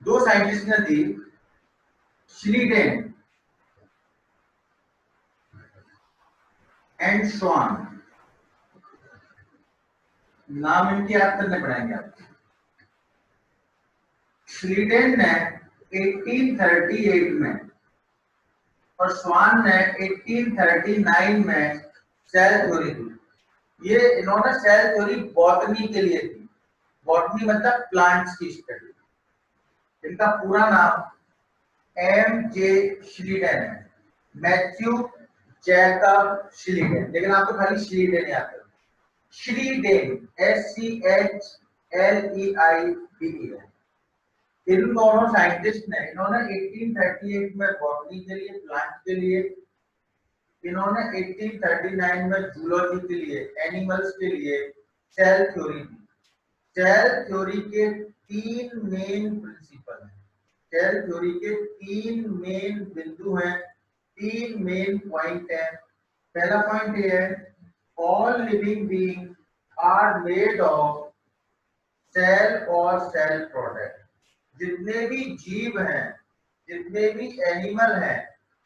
दो साइंटिस्ट ने दी, श्लीडेन एंड श्वान, नाम इनकी याद करने पड़ेंगे आपको। श्लीडेन ने 1838 में और श्वान ने 1839 में सेल थ्योरी दी। ये इन्होंने सेल थ्योरी बॉटनी के लिए दी। बॉटनी मतलब प्लांट्स की स्टडी। इनका पूरा नाम एम जे श्लीडेन है, मैथ्यू जैकब श्लीडेन, लेकिन आपको खाली श्लीडेन याद करो। श्लीडेन SCHLEIDE है। इन दोनों साइंटिस्ट ने, इन्होंने 1838 में बॉटनी के लिए, प्लांट के लिए, इन्होंने 1839 में जूलॉजी के लिए, एनिमल्स के लिए सेल थ्योरी दी। सेल थ्योरी के तीन मेन प्रिंसिपल हैं, सेल थ्योरी के तीन मेन बिंदु हैं, तीन मेन पॉइंट हैं। पहला पॉइंट ये है, all living being are made of cell और सेल प्रोडक्ट। जितने भी जीव हैं, जितने भी एनिमल हैं,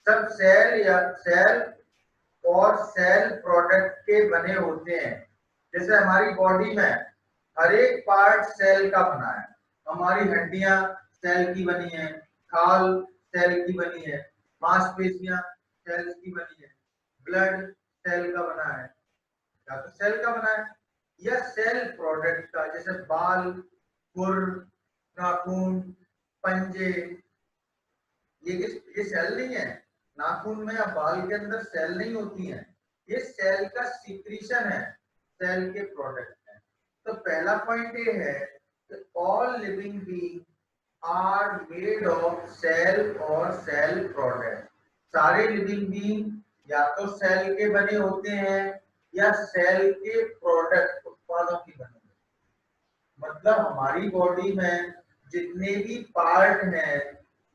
सब सेल या सेल और सेल प्रोडक्ट के बने होते हैं। जैसे हमारी बॉडी में हर एक पार्ट सेल का बना है। हमारी हड्डियां सेल की बनी है, खाल सेल की बनी है, मांसपेशियां सेल की बनी है, ब्लड सेल का बना है, या तो सेल का बना है या सेल प्रोडक्ट का, जैसे बाल, खुर, नाखून, पंजे। ये सेल नहीं है। नाखून में या बाल के अंदर सेल नहीं होती है, ये सेल का सीक्रेशन है, सेल के प्रोडक्ट है। तो पहला पॉइंट ये है कि all living being are made of cell और सेल प्रोडक्ट। सारे लिविंग बीइंग या तो सेल के बने होते हैं या सेल के प्रोडक्ट, उत्पादों की बने होते हैं। मतलब हमारी बॉडी में जितने भी पार्ट हैं,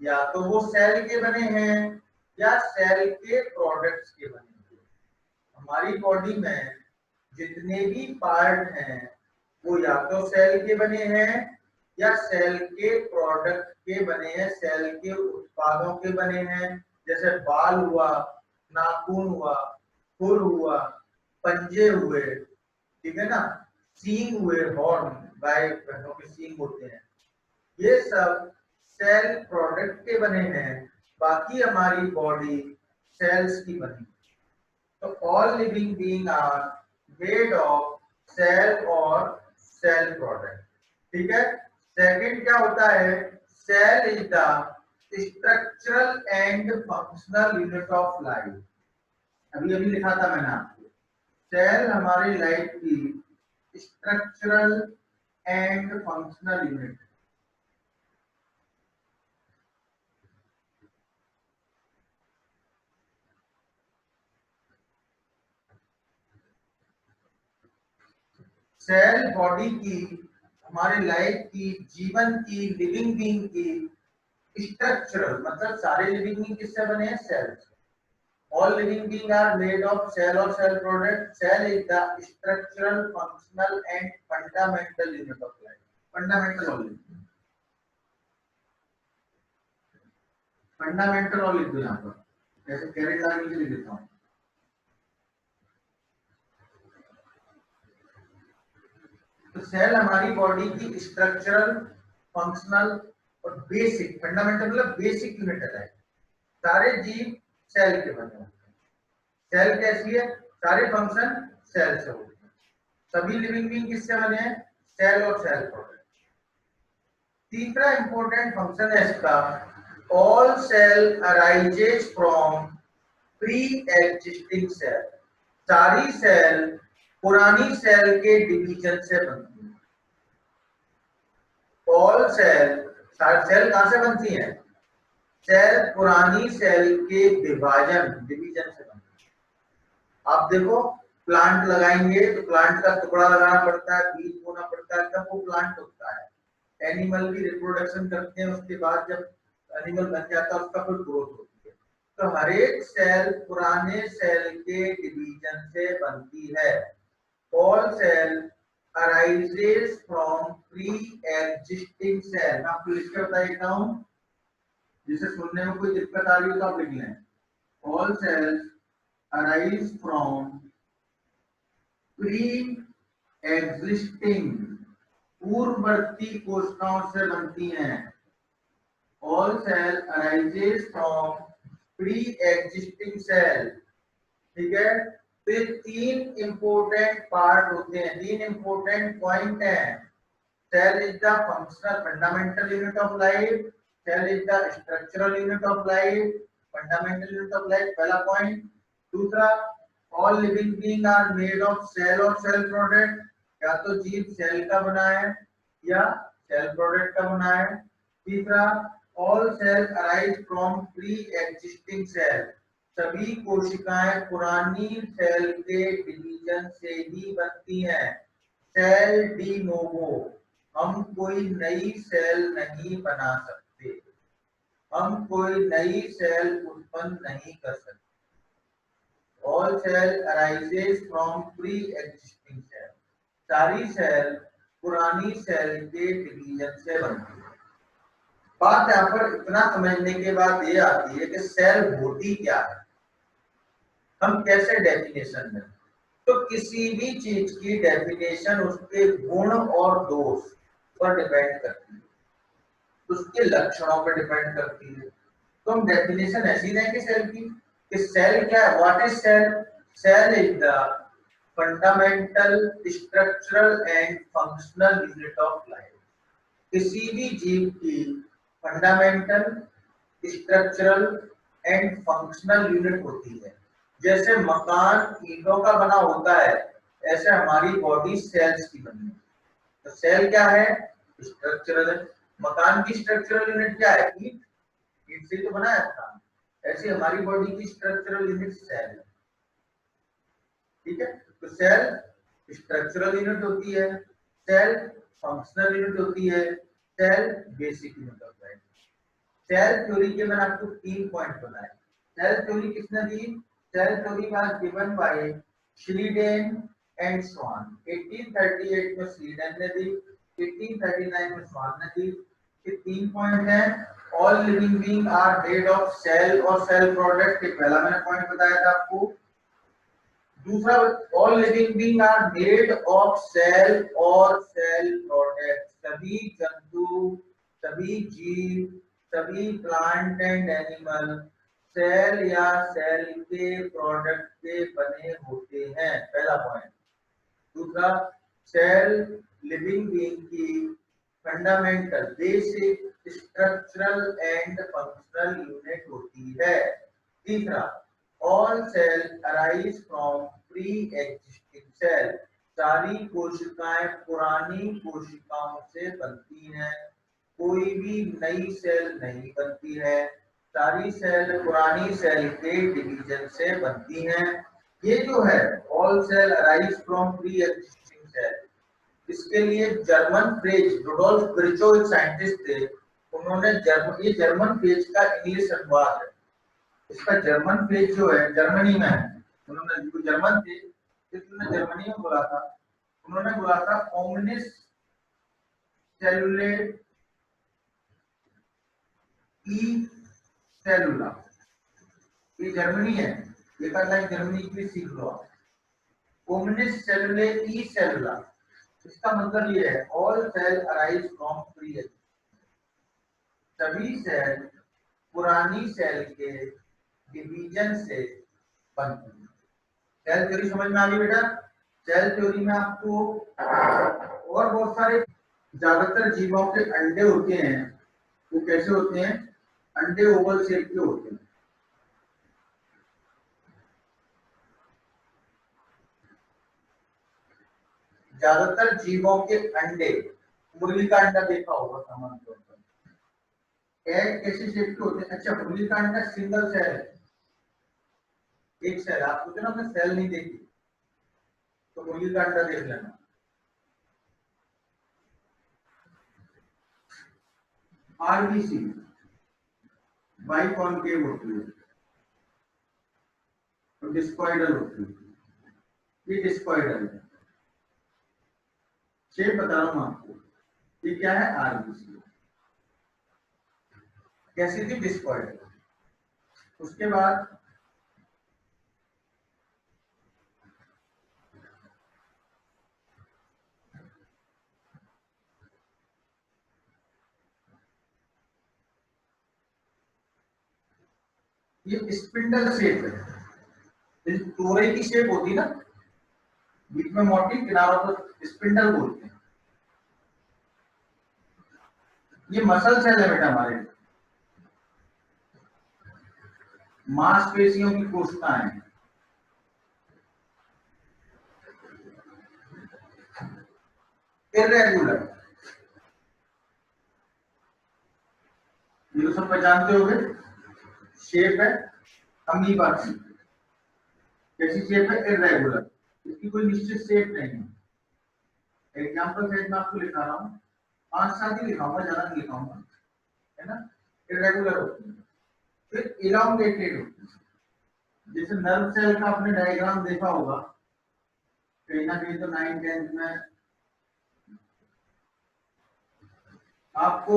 या तो वो सेल के बने हैं या सेल के प्रोडक्ट्स के बने हैं। हमारी बॉडी में जितने भी पार्ट हैं वो या तो सेल के बने हैं या सेल के प्रोडक्ट के बने हैं, सेल के उत्पादों के बने हैं। जैसे बाल हुआ, नाखून हुआ, खुर हुआ, पंजे हुए, ठीक है ना, सींग हुए, हॉर्न, गाय भैंसों के सींग होते हैं, ये सब सेल प्रोडक्ट के बने हैं। बाकी हमारी बॉडी सेल्स की बनी। तो all living being are made of cell और सेल प्रोडक्ट, ठीक है। सेकंड क्या होता है, cell is the structural and functional unit of life. अभी अभी लिखा था मैंने आपको, सेल हमारी लाइफ की structural and functional unit. Cell body की, हमारे लाइफ की, जीवन की, लिविंग बीइंग की स्ट्रक्चरल, मतलब सारे लिविंग बीइंग किससे बने हैं, सेल से। All living beings are made of cell or cell product. Cell is the structural, functional and fundamental unit of life. Fundamental only. Fundamental और लिख दो यहाँ पर, जैसे कैरेट लाइन नीचे लिख देता हूँ। तो सेल हमारी बॉडी की स्ट्रक्चरल, फंक्शनल और बेसिक, फंडामेंटल मतलब बेसिक यूनिट है। सारे जीव सेल के बने हैं। सेल कैसी है, सारे फंक्शन सेल से होते हैं। सभी लिविंग बीइंग किससे बने हैं, सेल और सेल प्रोडक्ट। तीसरा इंपॉर्टेंट फंक्शन है इसका, all cell arises from pre existing cell. सारी सेल पुरानी सेल के डिवीजन से बनती है। ऑल सेल, सारी सेल कहां से बनती है, सेल पुरानी सेल के विभाजन, डिवीजन से बनती है। आप देखो, प्लांट लगाएंगे तो प्लांट का टुकड़ा लगाना पड़ता है, बीज बोना पड़ता है, तब वो प्लांट होता है। एनिमल की रिप्रोडक्शन करते हैं, उसके बाद जब एनिमल बन जाता है उसका फिर ग्रोथ होती है। तो हर एक सेल पुराने सेल के डिवीजन से बनती है। All cell arises from pre-existing cell। मैं आपको लिख के बता देता हूँ, जिसे सुनने में कोई दिक्कत आ रही हो तो आप लिख लें। All cells arise from pre-existing, पूर्ववर्ती कोशिकाओं से बनती हैं। All cell arises from pre-existing cell। ठीक है, फिर तीन इंपोर्टेंट पार्ट होते हैं, तीन इंपोर्टेंट पॉइंट हैं। Cell is the functional fundamental unit of life, cell is the structural unit of life, fundamental unit of life, पहला पॉइंट। दूसरा, all living being are made of cell और cell product, या तो जीव cell का बना है या सेल प्रोडक्ट का बना है। तीसरा, all cell arise from pre existing cell, सभी कोशिकाएं पुरानी सेल के डिवीजन से ही बनती हैं। सेल डी नोवो, हम कोई नई सेल नहीं बना सकते, हम कोई नई सेल उत्पन्न नहीं कर सकते। All cell arises from pre-existing cell, सारी सेल पुरानी सेल के डिवीजन से बनती है। बात यहाँ पर इतना समझने के बाद ये आती है कि सेल होती क्या है, हम कैसे डेफिनेशन में। तो किसी भी चीज की डेफिनेशन उसके गुण और दोष पर डिपेंड करती है, उसके लक्षणों पर डिपेंड करती है। तो हम डेफिनेशन ऐसी देंगे सेल की कि सेल क्या है, what is cell. Cell is the fundamental structural and functional unit of life, किसी भी जीव की fundamental structural and functional unit होती है। जैसे मकान ईंटों का बना होता है, ऐसे हमारी बॉडी सेल्स की बनी है। तो सेल क्या है, स्ट्रक्चरल। मकान की स्ट्रक्चरल यूनिट क्या है, ईंट, ईंट से तो बना है मकान। ऐसे हमारी बॉडी की स्ट्रक्चरल यूनिट सेल है। ठीक है, तो सेल स्ट्रक्चरल यूनिट होती है, सेल फंक्शनल यूनिट होती है, सेल बेसिक यूनिट होता है। सेल थ्योरी के मैंने आपको 3 पॉइंट बताए। सेल थ्योरी किसने दी, cell theory was given by Schleiden and Schwann. 1838 में श्रीडेन ने दी, 1839 में स्वान ने दी। ये 3 पॉइंट हैं। All living being are made of cell और सेल प्रोडक्ट, के पहला मैंने पॉइंट बताया था आपको। दूसरा, all living being are made of cell और सेल प्रोडक्ट, सभी जंतु, सभी जीव, सभी प्लांट एंड एनिमल सेल या सेल के प्रोडक्ट से बने होते हैं, पहला पॉइंट। दूसरा, सेल लिविंग बीइंग की fundamental basic structural and functional unit होती है। तीसरा, all cell arise from pre existing cell, सारी कोशिकाएं पुरानी कोशिकाओं से बनती हैं, कोई भी नई सेल नहीं बनती है, सारी सेल पुरानी सेल के डिवीजन से बनती हैं। ये जो है all cell arise from pre existing cell, इसके लिए जर्मन फ्रेज, रुडोल्फ विर्चो एक साइंटिस्ट थे, उन्होंने ये जर्मन फ्रेज का इंग्लिश अनुवाद है। इसका जर्मन फ्रेज जो है जर्मनी में है, उन्होंने जो जर्मन थे इसने जर्मनी में बोला था, उन्होंने बोला था ओमनिस सेलुले ई सेलुला। ये जर्मनी है, ये करना है जर्मनी की, सीख लो आप। ओमनिस सेलुले ई सेलुला, इसका मतलब ये है all cell arise from pre existing, सभी सेल पुरानी सेल के डिवीजन से बनती है। सेल थ्योरी समझ में आ गई बेटा। सेल थ्योरी में आपको और बहुत सारे, ज्यादातर जीवों के अंडे होते हैं, वो कैसे होते हैं, अंडे ओवल शेप के होते हैं। ज्यादातर जीवों के अंडे, मुर्गी का अंडा देखा होगा सामान्य तौर पर, एग कैसे शेप के होते हैं। अच्छा, मुर्गी का अंडा सिंगल सेल है, एक सेल। आप सोचे ना आपने सेल नहीं देखी, तो मुर्गी का अंडा देख लेना। आरबीसी बाइकॉन्केव होती है, तो डिस्कॉइडल होती है, ये डिस्कॉइडल है। शेप बता रहा हूं आपको, ये क्या है आरबीसी, कैसी थी डिस्कॉइड। उसके बाद ये स्पिंडल शेप है, तोरई की शेप होती है ना, बीच में मोटी किनारों पर स्पिंडल बोलते हैं। ये मसल सेल है बेटा हमारे, मांसपेशियों की कोशिकाएं, इरेगुलर, ये तो सब पहचानते होंगे, शेप है अमीबा की, कैसी शेप है इरेगुलर, इसकी कोई निश्चित शेप नहीं है। एग्जाम्पल सेट में आपको लिखा रहा हूँ, 5-7 ही लिखाऊंगा, ज्यादा नहीं लिखाऊंगा, है ना। इरेगुलर होती है, फिर इलांगेटेड होती है, जैसे नर्व सेल का आपने डायग्राम देखा होगा कहीं ना कहीं, तो 9th 10th में आपको